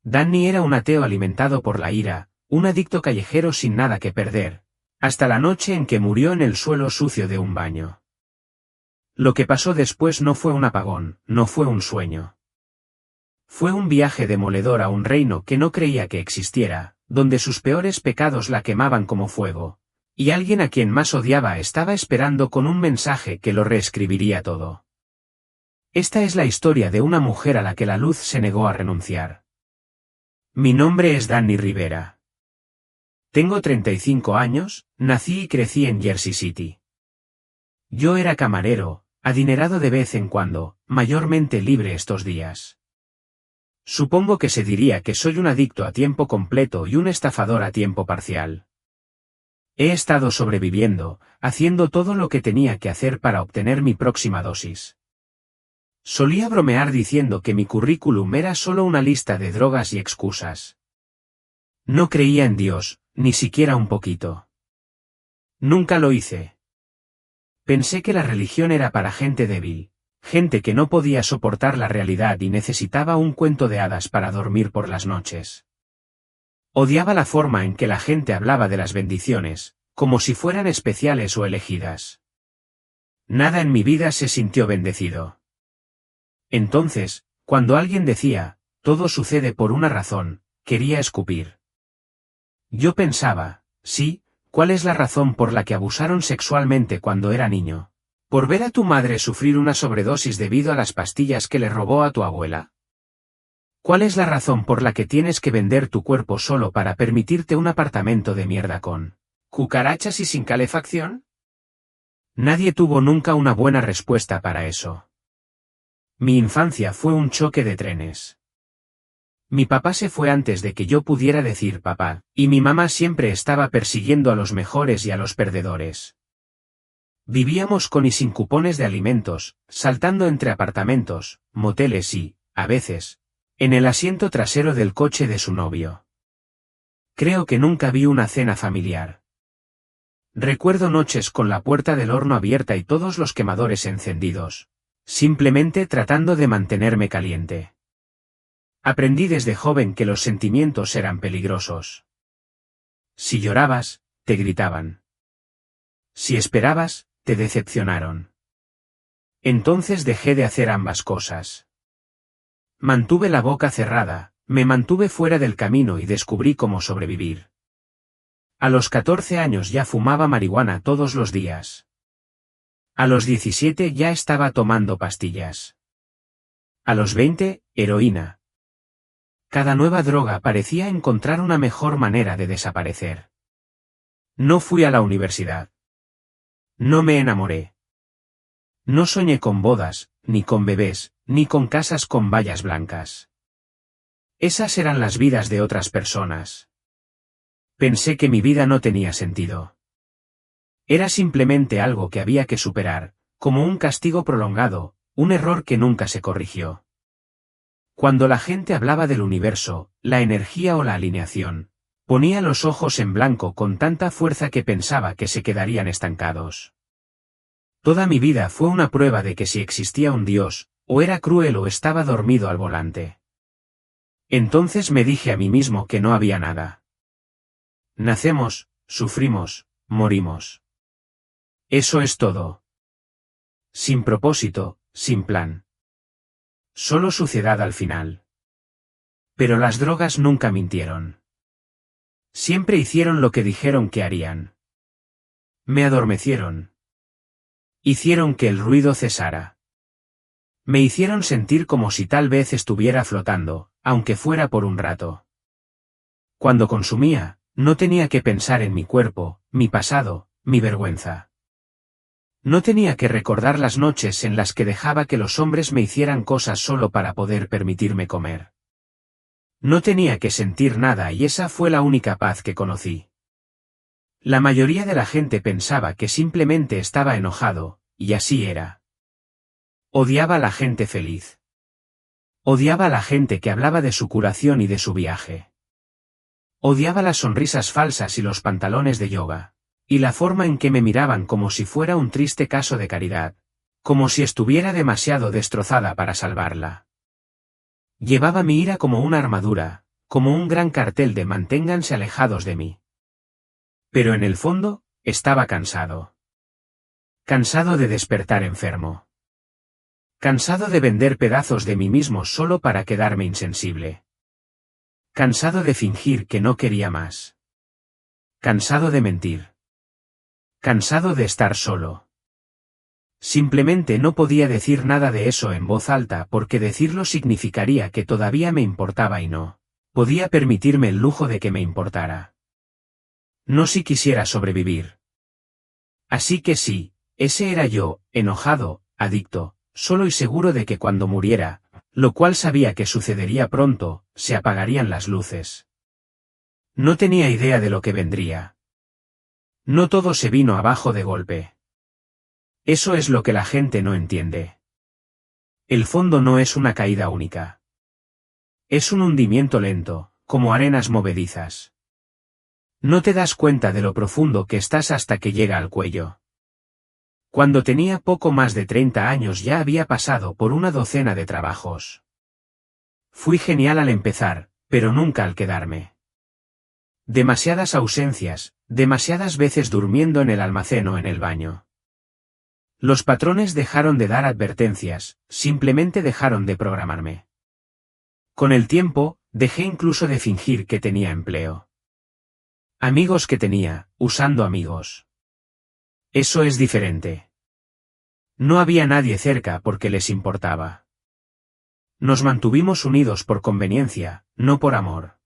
Danny era un ateo alimentado por la ira, un adicto callejero sin nada que perder, hasta la noche en que murió en el suelo sucio de un baño. Lo que pasó después no fue un apagón, no fue un sueño. Fue un viaje demoledor a un reino que no creía que existiera, donde sus peores pecados la quemaban como fuego, y alguien a quien más odiaba estaba esperando con un mensaje que lo reescribiría todo. Esta es la historia de una mujer a la que la luz se negó a renunciar. Mi nombre es Danny Rivera. Tengo 35 años, nací y crecí en Jersey City. Yo era camarero, adinerado de vez en cuando, mayormente libre estos días. Supongo que se diría que soy un adicto a tiempo completo y un estafador a tiempo parcial. He estado sobreviviendo, haciendo todo lo que tenía que hacer para obtener mi próxima dosis. Solía bromear diciendo que mi currículum era solo una lista de drogas y excusas. No creía en Dios, ni siquiera un poquito. Nunca lo hice. Pensé que la religión era para gente débil, gente que no podía soportar la realidad y necesitaba un cuento de hadas para dormir por las noches. Odiaba la forma en que la gente hablaba de las bendiciones, como si fueran especiales o elegidas. Nada en mi vida se sintió bendecido. Entonces, cuando alguien decía, todo sucede por una razón, quería escupir. Yo pensaba, sí, ¿cuál es la razón por la que abusaron sexualmente cuando era niño? ¿Por ver a tu madre sufrir una sobredosis debido a las pastillas que le robó a tu abuela? ¿Cuál es la razón por la que tienes que vender tu cuerpo solo para permitirte un apartamento de mierda con cucarachas y sin calefacción? Nadie tuvo nunca una buena respuesta para eso. Mi infancia fue un choque de trenes. Mi papá se fue antes de que yo pudiera decir papá, y mi mamá siempre estaba persiguiendo a los mejores y a los perdedores. Vivíamos con y sin cupones de alimentos, saltando entre apartamentos, moteles y, a veces, en el asiento trasero del coche de su novio. Creo que nunca vi una cena familiar. Recuerdo noches con la puerta del horno abierta y todos los quemadores encendidos, simplemente tratando de mantenerme caliente. Aprendí desde joven que los sentimientos eran peligrosos. Si llorabas, te gritaban. Si esperabas, te decepcionaron. Entonces dejé de hacer ambas cosas. Mantuve la boca cerrada, me mantuve fuera del camino y descubrí cómo sobrevivir. A los 14 años ya fumaba marihuana todos los días. A los 17 ya estaba tomando pastillas. A los 20, heroína. Cada nueva droga parecía encontrar una mejor manera de desaparecer. No fui a la universidad. No me enamoré. No soñé con bodas, ni con bebés, ni con casas con vallas blancas. Esas eran las vidas de otras personas. Pensé que mi vida no tenía sentido. Era simplemente algo que había que superar, como un castigo prolongado, un error que nunca se corrigió. Cuando la gente hablaba del universo, la energía o la alineación, ponía los ojos en blanco con tanta fuerza que pensaba que se quedarían estancados. Toda mi vida fue una prueba de que si existía un Dios, o era cruel o estaba dormido al volante. Entonces me dije a mí mismo que no había nada. Nacemos, sufrimos, morimos. Eso es todo. Sin propósito, sin plan. Solo suciedad al final. Pero las drogas nunca mintieron. Siempre hicieron lo que dijeron que harían. Me adormecieron. Hicieron que el ruido cesara. Me hicieron sentir como si tal vez estuviera flotando, aunque fuera por un rato. Cuando consumía, no tenía que pensar en mi cuerpo, mi pasado, mi vergüenza. No tenía que recordar las noches en las que dejaba que los hombres me hicieran cosas solo para poder permitirme comer. No tenía que sentir nada y esa fue la única paz que conocí. La mayoría de la gente pensaba que simplemente estaba enojado, y así era. Odiaba a la gente feliz. Odiaba a la gente que hablaba de su curación y de su viaje. Odiaba las sonrisas falsas y los pantalones de yoga. Y la forma en que me miraban como si fuera un triste caso de caridad, como si estuviera demasiado destrozada para salvarla. Llevaba mi ira como una armadura, como un gran cartel de manténganse alejados de mí. Pero en el fondo, estaba cansado. Cansado de despertar enfermo. Cansado de vender pedazos de mí mismo solo para quedarme insensible. Cansado de fingir que no quería más. Cansado de mentir. Cansado de estar solo. Simplemente no podía decir nada de eso en voz alta porque decirlo significaría que todavía me importaba y no podía permitirme el lujo de que me importara. No si quisiera sobrevivir. Así que sí, ese era yo, enojado, adicto, solo y seguro de que cuando muriera, lo cual sabía que sucedería pronto, se apagarían las luces. No tenía idea de lo que vendría. No todo se vino abajo de golpe. Eso es lo que la gente no entiende. El fondo no es una caída única. Es un hundimiento lento, como arenas movedizas. No te das cuenta de lo profundo que estás hasta que llega al cuello. Cuando tenía poco más de 30 años ya había pasado por una docena de trabajos. Fui genial al empezar, pero nunca al quedarme. Demasiadas ausencias, demasiadas veces durmiendo en el almacén o en el baño. Los patrones dejaron de dar advertencias, simplemente dejaron de programarme. Con el tiempo, dejé incluso de fingir que tenía empleo. Amigos que tenía, usando amigos. Eso es diferente. No había nadie cerca porque les importaba. Nos mantuvimos unidos por conveniencia, no por amor.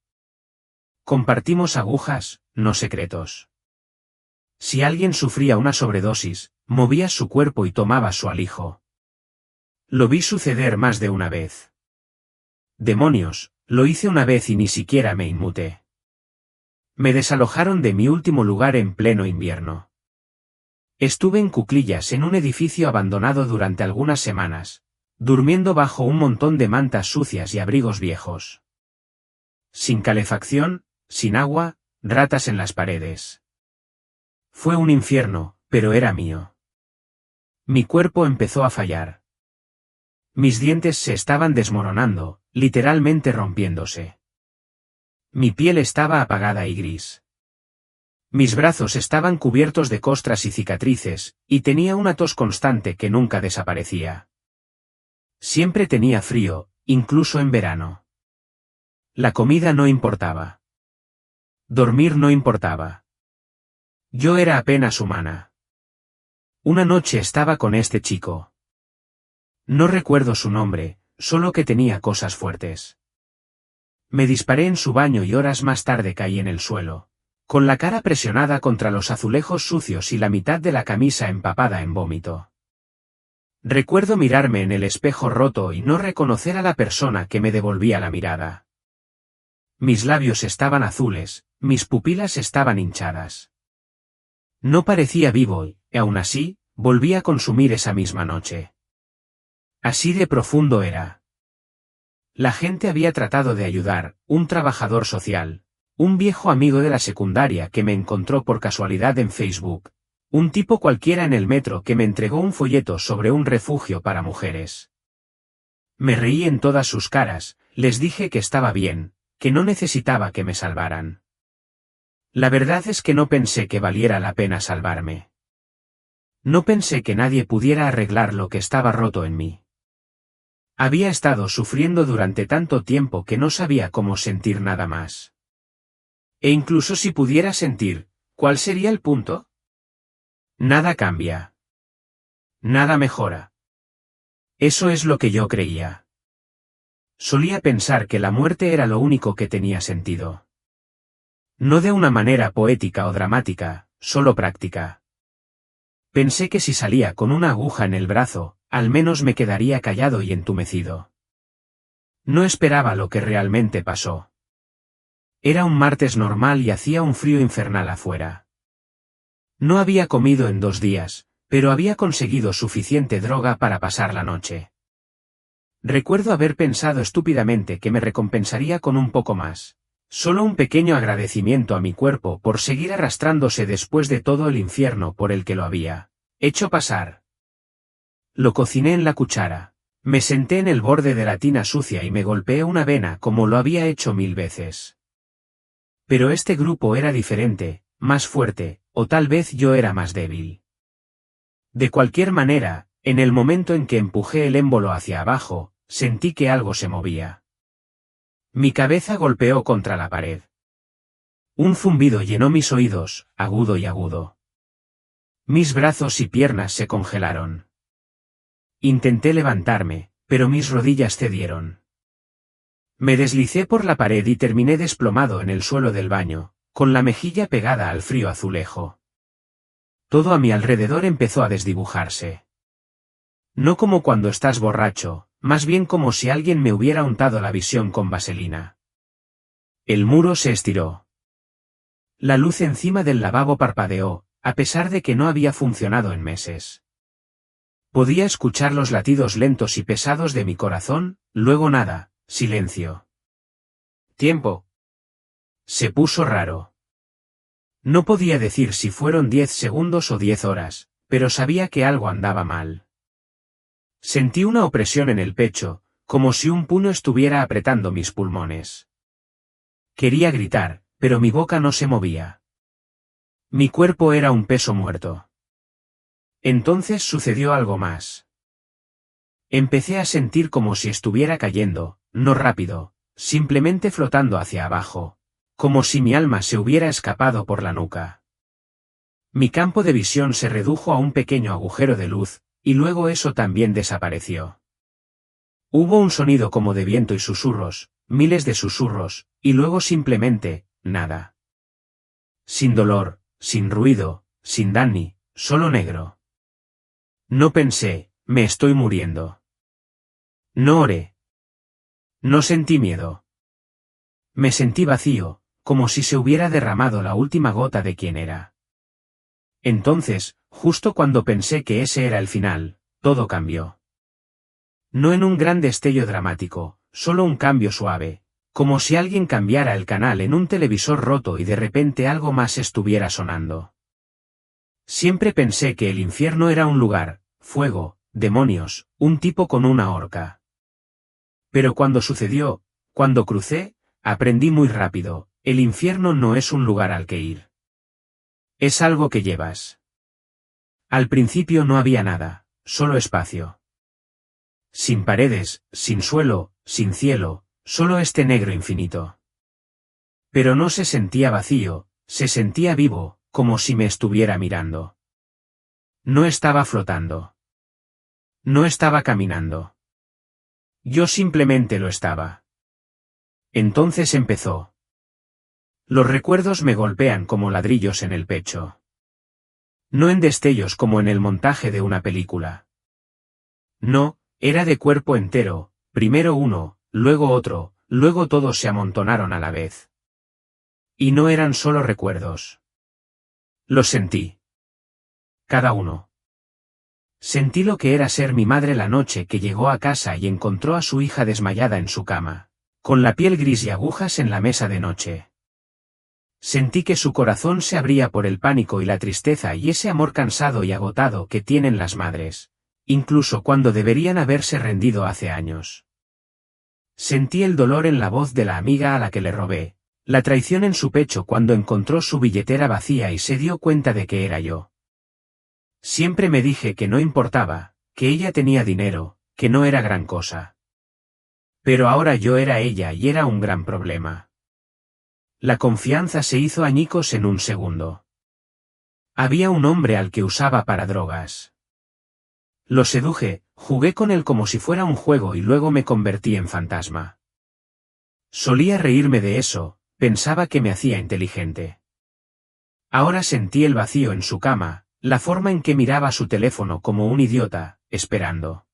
Compartimos agujas, no secretos. Si alguien sufría una sobredosis, movía su cuerpo y tomaba su alijo. Lo vi suceder más de una vez. Demonios, lo hice una vez y ni siquiera me inmuté. Me desalojaron de mi último lugar en pleno invierno. Estuve en cuclillas en un edificio abandonado durante algunas semanas, durmiendo bajo un montón de mantas sucias y abrigos viejos. Sin calefacción, sin agua, ratas en las paredes. Fue un infierno, pero era mío. Mi cuerpo empezó a fallar. Mis dientes se estaban desmoronando, literalmente rompiéndose. Mi piel estaba apagada y gris. Mis brazos estaban cubiertos de costras y cicatrices, y tenía una tos constante que nunca desaparecía. Siempre tenía frío, incluso en verano. La comida no importaba. Dormir no importaba. Yo era apenas humana. Una noche estaba con este chico. No recuerdo su nombre, solo que tenía cosas fuertes. Me disparé en su baño y horas más tarde caí en el suelo, con la cara presionada contra los azulejos sucios y la mitad de la camisa empapada en vómito. Recuerdo mirarme en el espejo roto y no reconocer a la persona que me devolvía la mirada. Mis labios estaban azules, mis pupilas estaban hinchadas. No parecía vivo y, aún así, volví a consumir esa misma noche. Así de profundo era. La gente había tratado de ayudar, un trabajador social, un viejo amigo de la secundaria que me encontró por casualidad en Facebook, un tipo cualquiera en el metro que me entregó un folleto sobre un refugio para mujeres. Me reí en todas sus caras, les dije que estaba bien, que no necesitaba que me salvaran. La verdad es que no pensé que valiera la pena salvarme. No pensé que nadie pudiera arreglar lo que estaba roto en mí. Había estado sufriendo durante tanto tiempo que no sabía cómo sentir nada más. E incluso si pudiera sentir, ¿cuál sería el punto? Nada cambia. Nada mejora. Eso es lo que yo creía. Solía pensar que la muerte era lo único que tenía sentido. No de una manera poética o dramática, solo práctica. Pensé que si salía con una aguja en el brazo, al menos me quedaría callado y entumecido. No esperaba lo que realmente pasó. Era un martes normal y hacía un frío infernal afuera. No había comido en 2 días, pero había conseguido suficiente droga para pasar la noche. Recuerdo haber pensado estúpidamente que me recompensaría con un poco más. Solo un pequeño agradecimiento a mi cuerpo por seguir arrastrándose después de todo el infierno por el que lo había hecho pasar. Lo cociné en la cuchara. Me senté en el borde de la tina sucia y me golpeé una vena como lo había hecho 1000 veces. Pero este grupo era diferente, más fuerte, o tal vez yo era más débil. De cualquier manera, en el momento en que empujé el émbolo hacia abajo, sentí que algo se movía. Mi cabeza golpeó contra la pared. Un zumbido llenó mis oídos, agudo y agudo. Mis brazos y piernas se congelaron. Intenté levantarme, pero mis rodillas cedieron. Me deslicé por la pared y terminé desplomado en el suelo del baño, con la mejilla pegada al frío azulejo. Todo a mi alrededor empezó a desdibujarse. No como cuando estás borracho, más bien como si alguien me hubiera untado la visión con vaselina. El muro se estiró. La luz encima del lavabo parpadeó, a pesar de que no había funcionado en meses. Podía escuchar los latidos lentos y pesados de mi corazón, luego nada, silencio. Tiempo. Se puso raro. No podía decir si fueron 10 segundos o 10 horas, pero sabía que algo andaba mal. Sentí una opresión en el pecho, como si un puño estuviera apretando mis pulmones. Quería gritar, pero mi boca no se movía. Mi cuerpo era un peso muerto. Entonces sucedió algo más. Empecé a sentir como si estuviera cayendo, no rápido, simplemente flotando hacia abajo, como si mi alma se hubiera escapado por la nuca. Mi campo de visión se redujo a un pequeño agujero de luz, y luego eso también desapareció. Hubo un sonido como de viento y susurros, miles de susurros, y luego simplemente, nada. Sin dolor, sin ruido, sin Danny, solo negro. No pensé, me estoy muriendo. No oré. No sentí miedo. Me sentí vacío, como si se hubiera derramado la última gota de quien era. Entonces, justo cuando pensé que ese era el final, todo cambió. No en un gran destello dramático, solo un cambio suave, como si alguien cambiara el canal en un televisor roto y de repente algo más estuviera sonando. Siempre pensé que el infierno era un lugar, fuego, demonios, un tipo con una horca. Pero cuando sucedió, cuando crucé, aprendí muy rápido, el infierno no es un lugar al que ir. Es algo que llevas. Al principio no había nada, solo espacio. Sin paredes, sin suelo, sin cielo, solo este negro infinito. Pero no se sentía vacío, se sentía vivo, como si me estuviera mirando. No estaba flotando. No estaba caminando. Yo simplemente lo estaba. Entonces empezó. Los recuerdos me golpean como ladrillos en el pecho. No en destellos como en el montaje de una película. No, era de cuerpo entero, primero uno, luego otro, luego todos se amontonaron a la vez. Y no eran solo recuerdos. Los sentí. Cada uno. Sentí lo que era ser mi madre la noche que llegó a casa y encontró a su hija desmayada en su cama, con la piel gris y agujas en la mesa de noche. Sentí que su corazón se abría por el pánico y la tristeza y ese amor cansado y agotado que tienen las madres, incluso cuando deberían haberse rendido hace años. Sentí el dolor en la voz de la amiga a la que le robé, la traición en su pecho cuando encontró su billetera vacía y se dio cuenta de que era yo. Siempre me dije que no importaba, que ella tenía dinero, que no era gran cosa. Pero ahora yo era ella y era un gran problema. La confianza se hizo añicos en un segundo. Había un hombre al que usaba para drogas. Lo seduje, jugué con él como si fuera un juego y luego me convertí en fantasma. Solía reírme de eso, pensaba que me hacía inteligente. Ahora sentí el vacío en su cama, la forma en que miraba su teléfono como un idiota, esperando.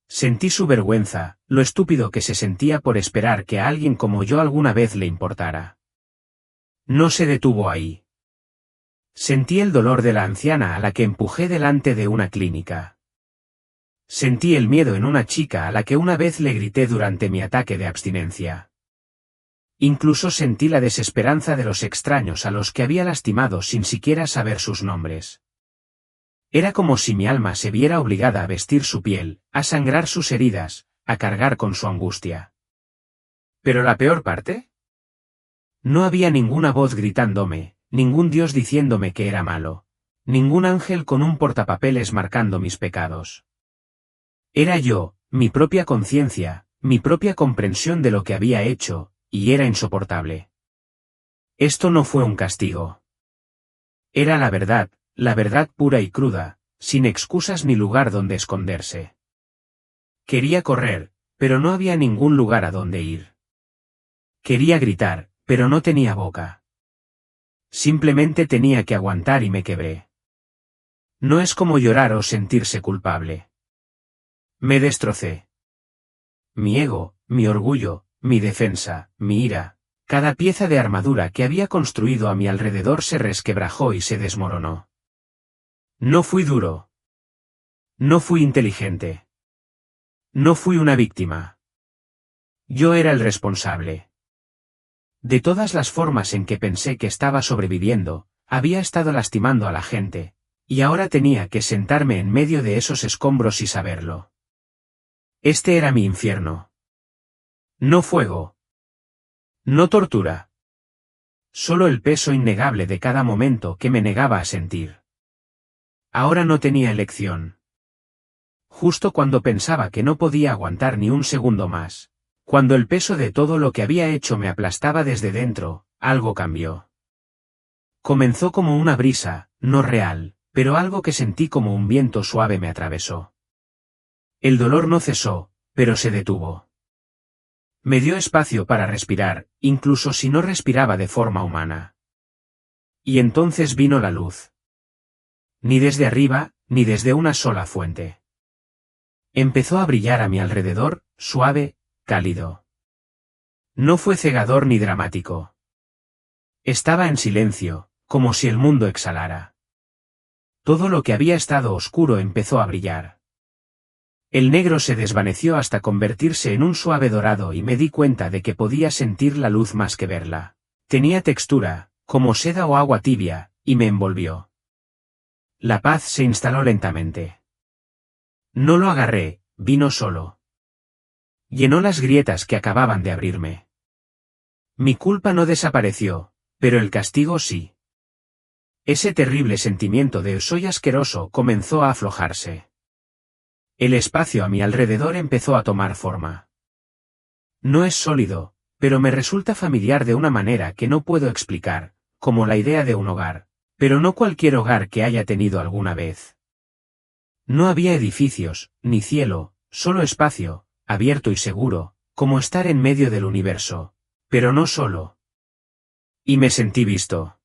Sentí su vergüenza, lo estúpido que se sentía por esperar que a alguien como yo alguna vez le importara. No se detuvo ahí. Sentí el dolor de la anciana a la que empujé delante de una clínica. Sentí el miedo en una chica a la que una vez le grité durante mi ataque de abstinencia. Incluso sentí la desesperanza de los extraños a los que había lastimado sin siquiera saber sus nombres. Era como si mi alma se viera obligada a vestir su piel, a sangrar sus heridas, a cargar con su angustia. ¿Pero la peor parte? No había ninguna voz gritándome, ningún Dios diciéndome que era malo, ningún ángel con un portapapeles marcando mis pecados. Era yo, mi propia conciencia, mi propia comprensión de lo que había hecho, y era insoportable. Esto no fue un castigo. Era la verdad pura y cruda, sin excusas ni lugar donde esconderse. Quería correr, pero no había ningún lugar a donde ir. Quería gritar, pero no tenía boca. Simplemente tenía que aguantar y me quebré. No es como llorar o sentirse culpable. Me destrocé. Mi ego, mi orgullo, mi defensa, mi ira, cada pieza de armadura que había construido a mi alrededor se resquebrajó y se desmoronó. No fui duro. No fui inteligente. No fui una víctima. Yo era el responsable. De todas las formas en que pensé que estaba sobreviviendo, había estado lastimando a la gente, y ahora tenía que sentarme en medio de esos escombros y saberlo. Este era mi infierno. No fuego. No tortura. Solo el peso innegable de cada momento que me negaba a sentir. Ahora no tenía elección. Justo cuando pensaba que no podía aguantar ni un segundo más, cuando el peso de todo lo que había hecho me aplastaba desde dentro, algo cambió. Comenzó como una brisa, no real, pero algo que sentí como un viento suave me atravesó. El dolor no cesó, pero se detuvo. Me dio espacio para respirar, incluso si no respiraba de forma humana. Y entonces vino la luz. Ni desde arriba, ni desde una sola fuente. Empezó a brillar a mi alrededor, suave, cálido. No fue cegador ni dramático. Estaba en silencio, como si el mundo exhalara. Todo lo que había estado oscuro empezó a brillar. El negro se desvaneció hasta convertirse en un suave dorado y me di cuenta de que podía sentir la luz más que verla. Tenía textura, como seda o agua tibia, y me envolvió. La paz se instaló lentamente. No lo agarré, vino solo. Llenó las grietas que acababan de abrirme. Mi culpa no desapareció, pero el castigo sí. Ese terrible sentimiento de soy asqueroso comenzó a aflojarse. El espacio a mi alrededor empezó a tomar forma. No es sólido, pero me resulta familiar de una manera que no puedo explicar, como la idea de un hogar, pero no cualquier hogar que haya tenido alguna vez. No había edificios, ni cielo, solo espacio, abierto y seguro, como estar en medio del universo, pero no solo. Y me sentí visto.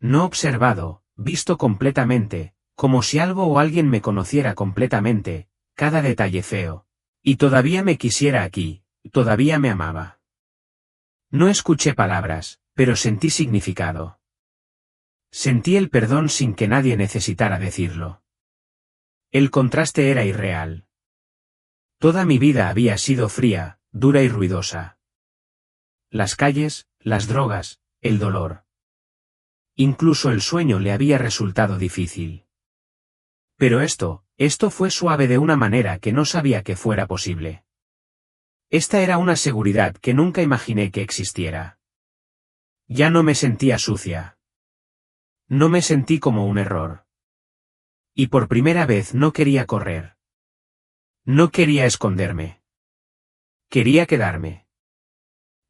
No observado, visto completamente, como si algo o alguien me conociera completamente, cada detalle feo. Y todavía me quisiera aquí, todavía me amaba. No escuché palabras, pero sentí significado. Sentí el perdón sin que nadie necesitara decirlo. El contraste era irreal. Toda mi vida había sido fría, dura y ruidosa. Las calles, las drogas, el dolor. Incluso el sueño le había resultado difícil. Pero esto fue suave de una manera que no sabía que fuera posible. Esta era una seguridad que nunca imaginé que existiera. Ya no me sentía sucia. No me sentí como un error. Y por primera vez no quería correr. No quería esconderme. Quería quedarme.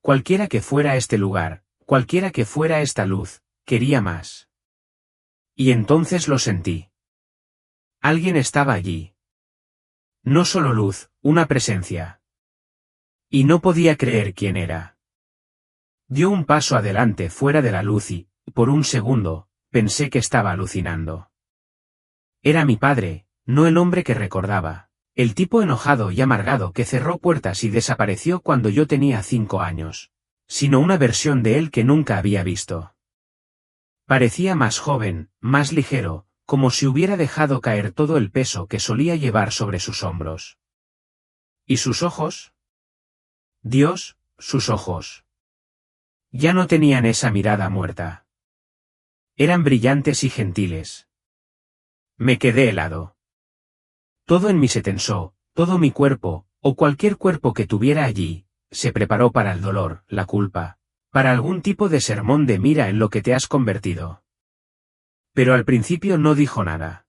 Cualquiera que fuera este lugar, cualquiera que fuera esta luz, quería más. Y entonces lo sentí. Alguien estaba allí. No solo luz, una presencia. Y no podía creer quién era. Dio un paso adelante fuera de la luz y, por un segundo, pensé que estaba alucinando. Era mi padre, no el hombre que recordaba, el tipo enojado y amargado que cerró puertas y desapareció cuando yo tenía 5 años, sino una versión de él que nunca había visto. Parecía más joven, más ligero, como si hubiera dejado caer todo el peso que solía llevar sobre sus hombros. ¿Y sus ojos? Dios, sus ojos. Ya no tenían esa mirada muerta. Eran brillantes y gentiles. Me quedé helado. Todo en mí se tensó, todo mi cuerpo, o cualquier cuerpo que tuviera allí, se preparó para el dolor, la culpa, para algún tipo de sermón de mira en lo que te has convertido. Pero al principio no dijo nada.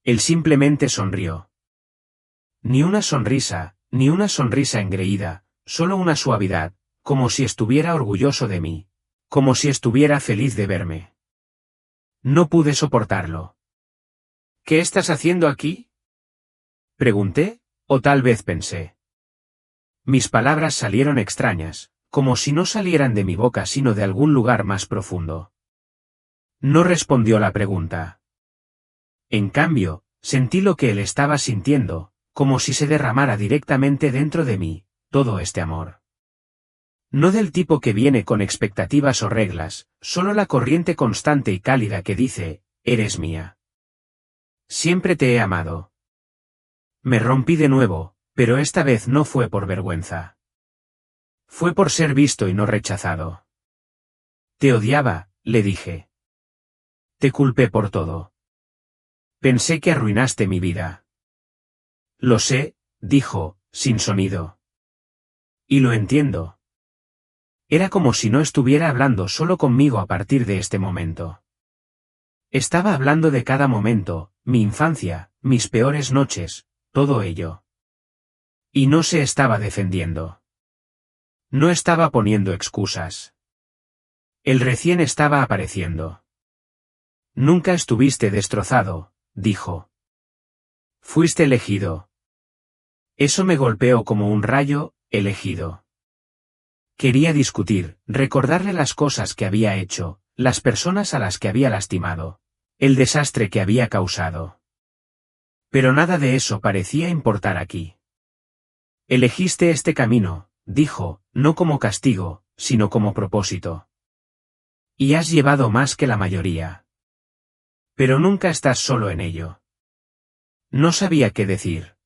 Él simplemente sonrió. Ni una sonrisa engreída, solo una suavidad, como si estuviera orgulloso de mí, como si estuviera feliz de verme. No pude soportarlo. ¿Qué estás haciendo aquí? Pregunté, o tal vez pensé. Mis palabras salieron extrañas, como si no salieran de mi boca sino de algún lugar más profundo. No respondió la pregunta. En cambio, sentí lo que él estaba sintiendo, como si se derramara directamente dentro de mí, todo este amor. No del tipo que viene con expectativas o reglas, solo la corriente constante y cálida que dice, eres mía. Siempre te he amado. Me rompí de nuevo, pero esta vez no fue por vergüenza. Fue por ser visto y no rechazado. Te odiaba, le dije. Te culpé por todo. Pensé que arruinaste mi vida. Lo sé, dijo, sin sonido. Y lo entiendo. Era como si no estuviera hablando solo conmigo a partir de este momento. Estaba hablando de cada momento, mi infancia, mis peores noches, todo ello. Y no se estaba defendiendo. No estaba poniendo excusas. Él recién estaba apareciendo. Nunca estuviste destrozado, dijo. Fuiste elegido. Eso me golpeó como un rayo, elegido. Quería discutir, recordarle las cosas que había hecho, las personas a las que había lastimado, el desastre que había causado. Pero nada de eso parecía importar aquí. Elegiste este camino, dijo, no como castigo, sino como propósito. Y has llevado más que la mayoría. Pero nunca estás solo en ello. No sabía qué decir.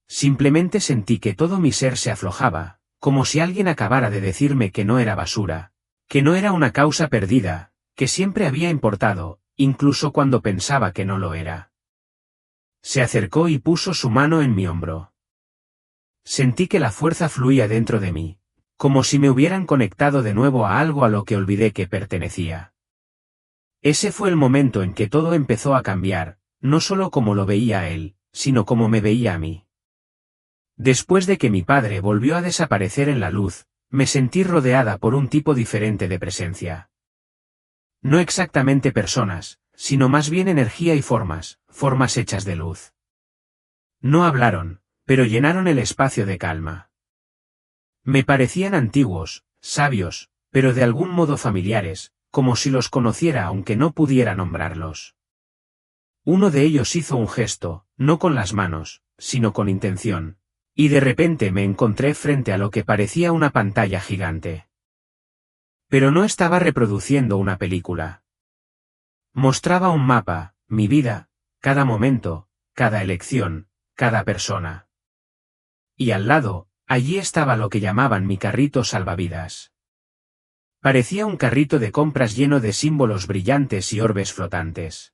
Simplemente sentí que todo mi ser se aflojaba, como si alguien acabara de decirme que no era basura, que no era una causa perdida, que siempre había importado, incluso cuando pensaba que no lo era. Se acercó y puso su mano en mi hombro. Sentí que la fuerza fluía dentro de mí, como si me hubieran conectado de nuevo a algo a lo que olvidé que pertenecía. Ese fue el momento en que todo empezó a cambiar, no solo como lo veía a él, sino como me veía a mí. Después de que mi padre volvió a desaparecer en la luz, me sentí rodeada por un tipo diferente de presencia. No exactamente personas, sino más bien energía y formas hechas de luz. No hablaron, pero llenaron el espacio de calma. Me parecían antiguos, sabios, pero de algún modo familiares, como si los conociera aunque no pudiera nombrarlos. Uno de ellos hizo un gesto, no con las manos, sino con intención. Y de repente me encontré frente a lo que parecía una pantalla gigante. Pero no estaba reproduciendo una película. Mostraba un mapa, mi vida, cada momento, cada elección, cada persona. Y al lado, allí estaba lo que llamaban mi carrito salvavidas. Parecía un carrito de compras lleno de símbolos brillantes y orbes flotantes.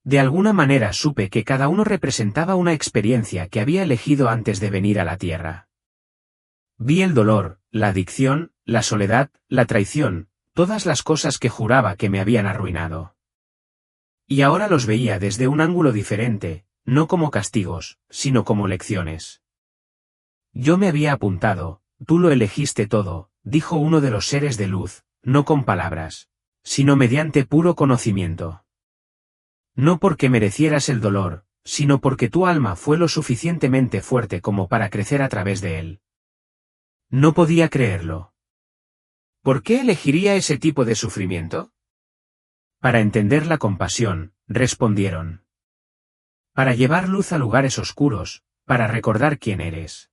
De alguna manera supe que cada uno representaba una experiencia que había elegido antes de venir a la Tierra. Vi el dolor, la adicción, la soledad, la traición, todas las cosas que juraba que me habían arruinado. Y ahora los veía desde un ángulo diferente, no como castigos, sino como lecciones. Yo me había apuntado, tú lo elegiste todo, dijo uno de los seres de luz, no con palabras, sino mediante puro conocimiento. No porque merecieras el dolor, sino porque tu alma fue lo suficientemente fuerte como para crecer a través de él. No podía creerlo. ¿Por qué elegiría ese tipo de sufrimiento? Para entender la compasión, respondieron. Para llevar luz a lugares oscuros, para recordar quién eres.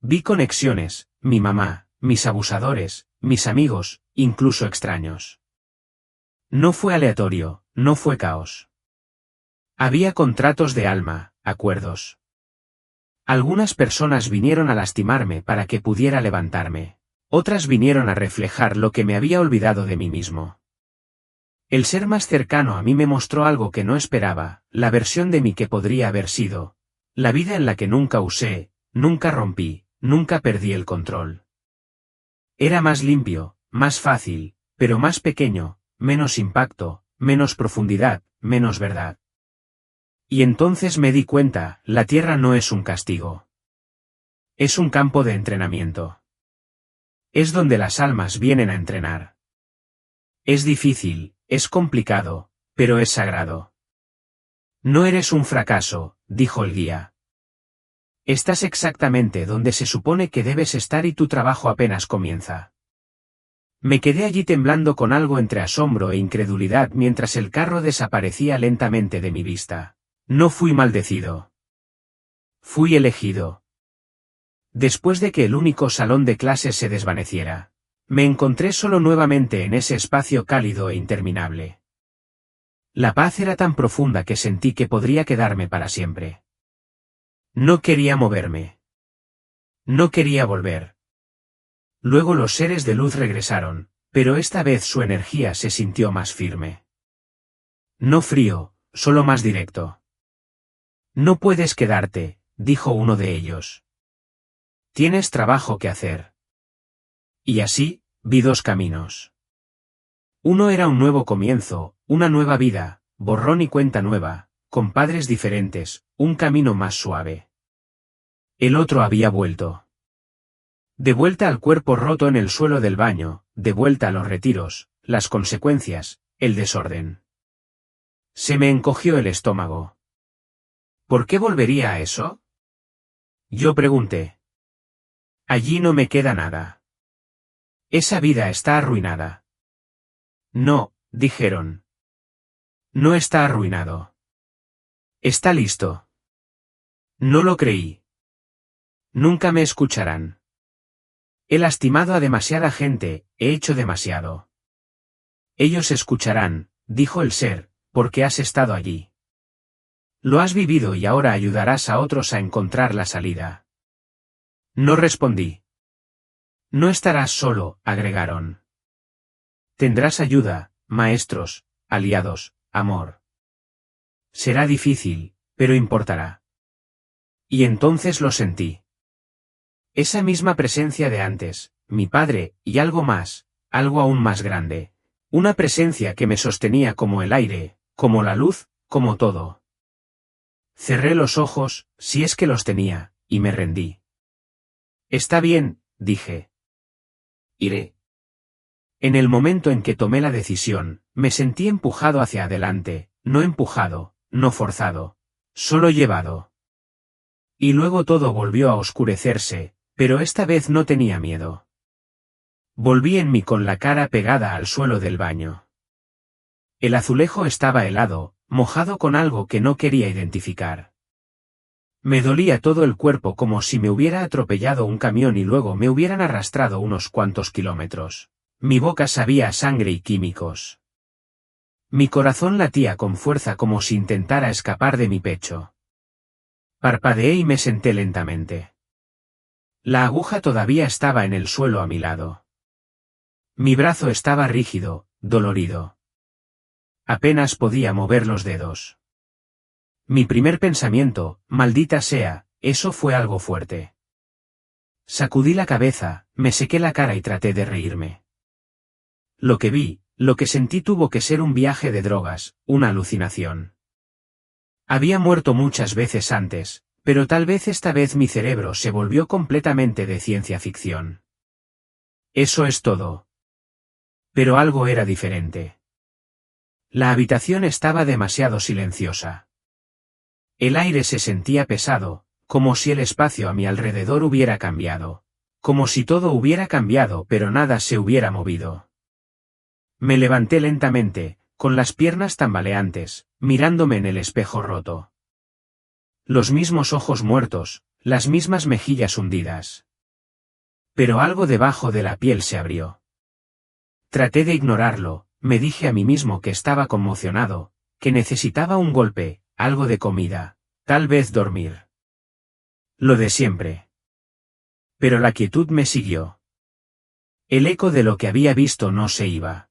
Vi conexiones, mi mamá, mis abusadores, mis amigos, incluso extraños. No fue aleatorio, no fue caos. Había contratos de alma, acuerdos. Algunas personas vinieron a lastimarme para que pudiera levantarme. Otras vinieron a reflejar lo que me había olvidado de mí mismo. El ser más cercano a mí me mostró algo que no esperaba, la versión de mí que podría haber sido. La vida en la que nunca usé, nunca rompí, nunca perdí el control. Era más limpio, más fácil, pero más pequeño, menos impacto, menos profundidad, menos verdad. Y entonces me di cuenta, la tierra no es un castigo. Es un campo de entrenamiento. Es donde las almas vienen a entrenar. Es difícil, es complicado, pero es sagrado. No eres un fracaso, dijo el guía. Estás exactamente donde se supone que debes estar y tu trabajo apenas comienza. Me quedé allí temblando con algo entre asombro e incredulidad mientras el carro desaparecía lentamente de mi vista. No fui maldecido. Fui elegido. Después de que el único salón de clases se desvaneciera, me encontré solo nuevamente en ese espacio cálido e interminable. La paz era tan profunda que sentí que podría quedarme para siempre. No quería moverme. No quería volver. Luego los seres de luz regresaron, pero esta vez su energía se sintió más firme. No frío, solo más directo. No puedes quedarte, dijo uno de ellos. Tienes trabajo que hacer. Y así, vi dos caminos. Uno era un nuevo comienzo, una nueva vida, borrón y cuenta nueva, con padres diferentes, un camino más suave. El otro había vuelto. De vuelta al cuerpo roto en el suelo del baño, de vuelta a los retiros, las consecuencias, el desorden. Se me encogió el estómago. ¿Por qué volvería a eso? Yo pregunté. Allí no me queda nada. Esa vida está arruinada. No, dijeron. No está arruinado. Está listo. No lo creí. Nunca me escucharán. He lastimado a demasiada gente, he hecho demasiado. Ellos escucharán, dijo el ser, porque has estado allí. Lo has vivido y ahora ayudarás a otros a encontrar la salida. No respondí. No estarás solo, agregaron. Tendrás ayuda, maestros, aliados, amor. Será difícil, pero importará. Y entonces lo sentí. Esa misma presencia de antes, mi padre, y algo más, algo aún más grande. Una presencia que me sostenía como el aire, como la luz, como todo. Cerré los ojos, si es que los tenía, y me rendí. Está bien, dije. Iré. En el momento en que tomé la decisión, me sentí empujado hacia adelante, no empujado, no forzado, solo llevado. Y luego todo volvió a oscurecerse, pero esta vez no tenía miedo. Volví en mí con la cara pegada al suelo del baño. El azulejo estaba helado, mojado con algo que no quería identificar. Me dolía todo el cuerpo como si me hubiera atropellado un camión y luego me hubieran arrastrado unos cuantos kilómetros. Mi boca sabía a sangre y químicos. Mi corazón latía con fuerza como si intentara escapar de mi pecho. Parpadeé y me senté lentamente. La aguja todavía estaba en el suelo a mi lado. Mi brazo estaba rígido, dolorido. Apenas podía mover los dedos. Mi primer pensamiento, maldita sea, eso fue algo fuerte. Sacudí la cabeza, me sequé la cara y traté de reírme. Lo que vi, lo que sentí tuvo que ser un viaje de drogas, una alucinación. Había muerto muchas veces antes, pero tal vez esta vez mi cerebro se volvió completamente de ciencia ficción. Eso es todo. Pero algo era diferente. La habitación estaba demasiado silenciosa. El aire se sentía pesado, como si el espacio a mi alrededor hubiera cambiado. Como si todo hubiera cambiado pero nada se hubiera movido. Me levanté lentamente, con las piernas tambaleantes, mirándome en el espejo roto. Los mismos ojos muertos, las mismas mejillas hundidas. Pero algo debajo de la piel se abrió. Traté de ignorarlo, me dije a mí mismo que estaba conmocionado, que necesitaba un golpe, algo de comida, tal vez dormir. Lo de siempre. Pero la quietud me siguió. El eco de lo que había visto no se iba.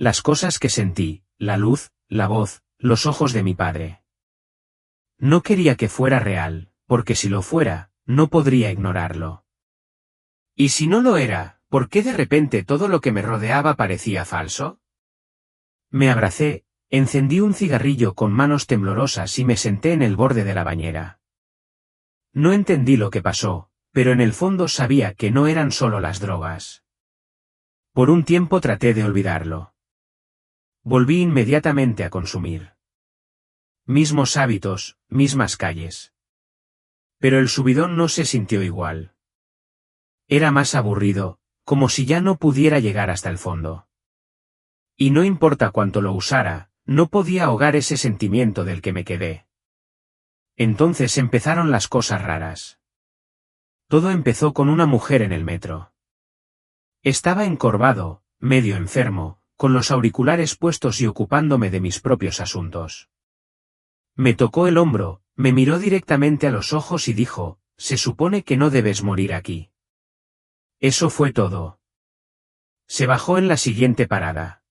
Las cosas que sentí, la luz, la voz, los ojos de mi padre. No quería que fuera real, porque si lo fuera, no podría ignorarlo. ¿Y si no lo era, por qué de repente todo lo que me rodeaba parecía falso? Me abracé, encendí un cigarrillo con manos temblorosas y me senté en el borde de la bañera. No entendí lo que pasó, pero en el fondo sabía que no eran solo las drogas. Por un tiempo traté de olvidarlo. Volví inmediatamente a consumir. Mismos hábitos, mismas calles. Pero el subidón no se sintió igual. Era más aburrido, como si ya no pudiera llegar hasta el fondo. Y no importa cuánto lo usara, no podía ahogar ese sentimiento del que me quedé. Entonces empezaron las cosas raras. Todo empezó con una mujer en el metro. Estaba encorvado, medio enfermo, con los auriculares puestos y ocupándome de mis propios asuntos. Me tocó el hombro, me miró directamente a los ojos y dijo, «Se supone que no debes morir aquí». Eso fue todo. Se bajó en la siguiente parada.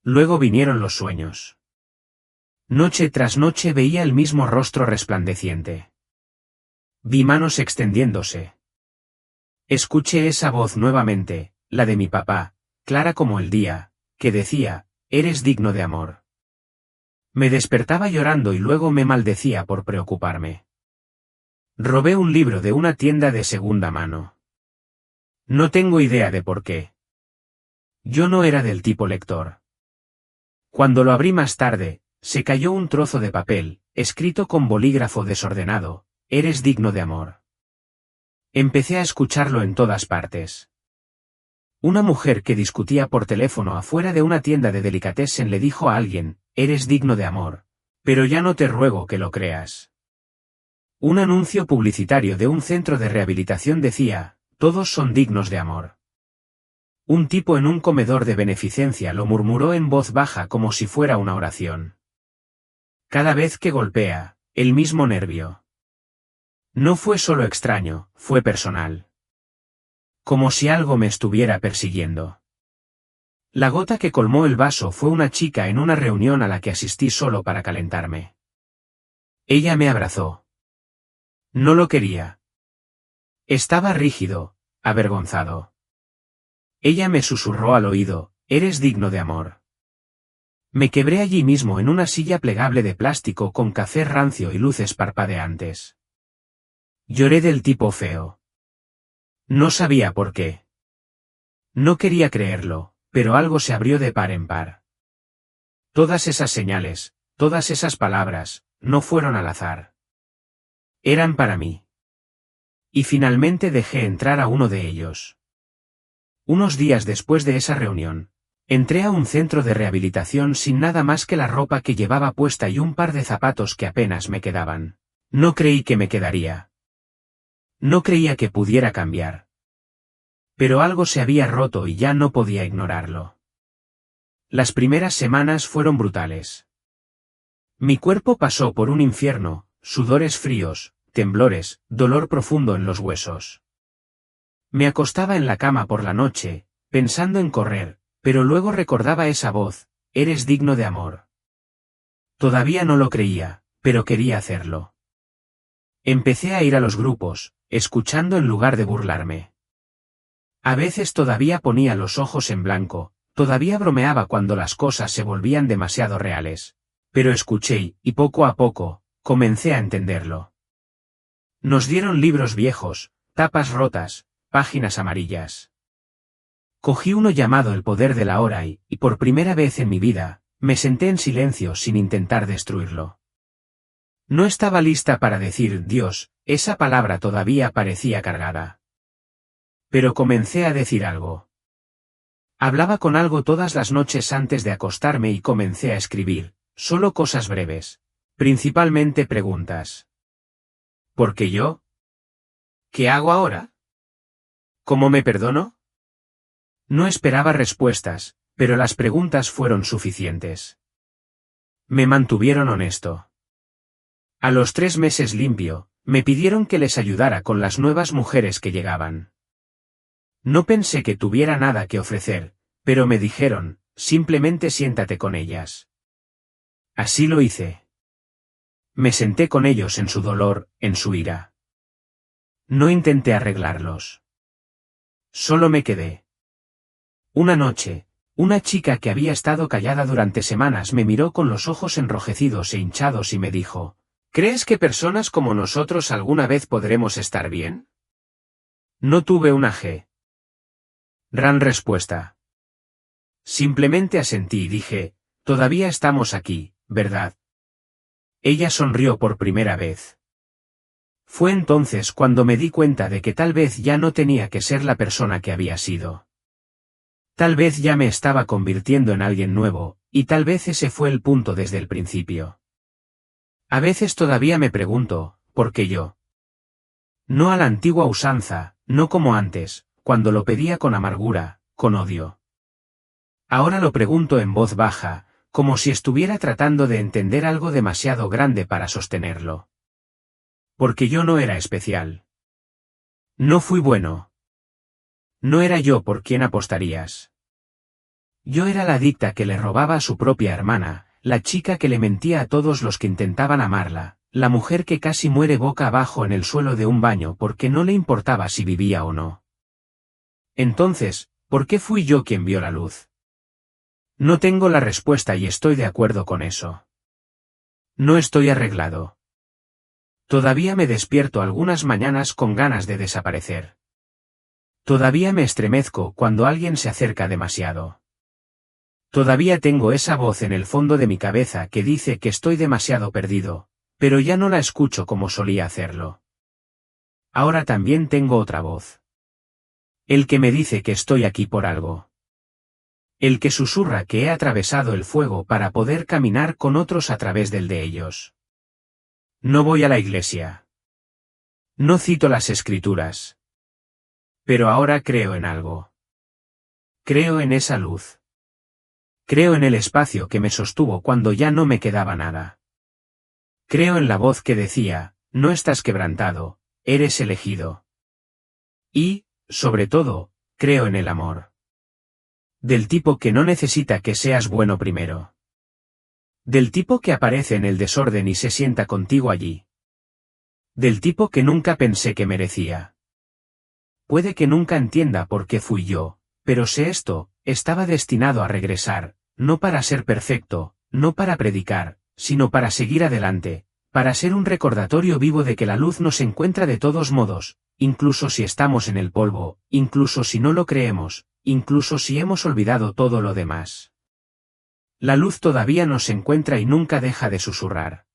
Luego vinieron los sueños. Noche tras noche veía el mismo rostro resplandeciente. Vi manos extendiéndose. Escuché esa voz nuevamente, la de mi papá, clara como el día, que decía, «Eres digno de amor». Me despertaba llorando y luego me maldecía por preocuparme. Robé un libro de una tienda de segunda mano. No tengo idea de por qué. Yo no era del tipo lector. Cuando lo abrí más tarde, se cayó un trozo de papel, escrito con bolígrafo desordenado, «Eres digno de amor». Empecé a escucharlo en todas partes. Una mujer que discutía por teléfono afuera de una tienda de delicatessen le dijo a alguien, «Eres digno de amor. Pero ya no te ruego que lo creas». Un anuncio publicitario de un centro de rehabilitación decía, «Todos son dignos de amor». Un tipo en un comedor de beneficencia lo murmuró en voz baja como si fuera una oración. Cada vez que golpea, el mismo nervio. No fue solo extraño, fue personal. Como si algo me estuviera persiguiendo. La gota que colmó el vaso fue una chica en una reunión a la que asistí solo para calentarme. Ella me abrazó. No lo quería. Estaba rígido, avergonzado. Ella me susurró al oído, «Eres digno de amor». Me quebré allí mismo en una silla plegable de plástico con café rancio y luces parpadeantes. Lloré del tipo feo. No sabía por qué. No quería creerlo, pero algo se abrió de par en par. Todas esas señales, todas esas palabras, no fueron al azar. Eran para mí. Y finalmente dejé entrar a uno de ellos. Unos días después de esa reunión, entré a un centro de rehabilitación sin nada más que la ropa que llevaba puesta y un par de zapatos que apenas me quedaban. No creí que me quedaría. No creía que pudiera cambiar. Pero algo se había roto y ya no podía ignorarlo. Las primeras semanas fueron brutales. Mi cuerpo pasó por un infierno, sudores fríos, temblores, dolor profundo en los huesos. Me acostaba en la cama por la noche, pensando en correr, pero luego recordaba esa voz, «Eres digno de amor». Todavía no lo creía, pero quería hacerlo. Empecé a ir a los grupos, escuchando en lugar de burlarme. A veces todavía ponía los ojos en blanco, todavía bromeaba cuando las cosas se volvían demasiado reales. Pero escuché y poco a poco, comencé a entenderlo. Nos dieron libros viejos, tapas rotas, páginas amarillas. Cogí uno llamado El poder de la hora y, por primera vez en mi vida, me senté en silencio sin intentar destruirlo. No estaba lista para decir Dios, esa palabra todavía parecía cargada. Pero comencé a decir algo. Hablaba con algo todas las noches antes de acostarme y comencé a escribir, solo cosas breves, principalmente preguntas. ¿Por qué yo? ¿Qué hago ahora? ¿Cómo me perdono? No esperaba respuestas, pero las preguntas fueron suficientes. Me mantuvieron honesto. A los 3 meses limpio, me pidieron que les ayudara con las nuevas mujeres que llegaban. No pensé que tuviera nada que ofrecer, pero me dijeron, simplemente siéntate con ellas. Así lo hice. Me senté con ellos en su dolor, en su ira. No intenté arreglarlos. Solo me quedé. Una noche, una chica que había estado callada durante semanas me miró con los ojos enrojecidos e hinchados y me dijo, ¿crees que personas como nosotros alguna vez podremos estar bien? No tuve una gran respuesta. Simplemente asentí y dije, todavía estamos aquí, ¿verdad? Ella sonrió por primera vez. Fue entonces cuando me di cuenta de que tal vez ya no tenía que ser la persona que había sido. Tal vez ya me estaba convirtiendo en alguien nuevo, y tal vez ese fue el punto desde el principio. A veces todavía me pregunto, ¿por qué yo? No a la antigua usanza, no como antes, cuando lo pedía con amargura, con odio. Ahora lo pregunto en voz baja, como si estuviera tratando de entender algo demasiado grande para sostenerlo. Porque yo no era especial. No fui bueno. No era yo por quien apostarías. Yo era la adicta que le robaba a su propia hermana, la chica que le mentía a todos los que intentaban amarla, la mujer que casi muere boca abajo en el suelo de un baño porque no le importaba si vivía o no. Entonces, ¿por qué fui yo quien vio la luz? No tengo la respuesta y estoy de acuerdo con eso. No estoy arreglado. Todavía me despierto algunas mañanas con ganas de desaparecer. Todavía me estremezco cuando alguien se acerca demasiado. Todavía tengo esa voz en el fondo de mi cabeza que dice que estoy demasiado perdido, pero ya no la escucho como solía hacerlo. Ahora también tengo otra voz. El que me dice que estoy aquí por algo. El que susurra que he atravesado el fuego para poder caminar con otros a través del de ellos. No voy a la iglesia. No cito las escrituras. Pero ahora creo en algo. Creo en esa luz. Creo en el espacio que me sostuvo cuando ya no me quedaba nada. Creo en la voz que decía, no estás quebrantado, eres elegido. Y, sobre todo, creo en el amor. Del tipo que no necesita que seas bueno primero. Del tipo que aparece en el desorden y se sienta contigo allí. Del tipo que nunca pensé que merecía. Puede que nunca entienda por qué fui yo, pero sé esto, estaba destinado a regresar, no para ser perfecto, no para predicar, sino para seguir adelante, para ser un recordatorio vivo de que la luz nos encuentra de todos modos, incluso si estamos en el polvo, incluso si no lo creemos, incluso si hemos olvidado todo lo demás. La luz todavía nos encuentra y nunca deja de susurrar.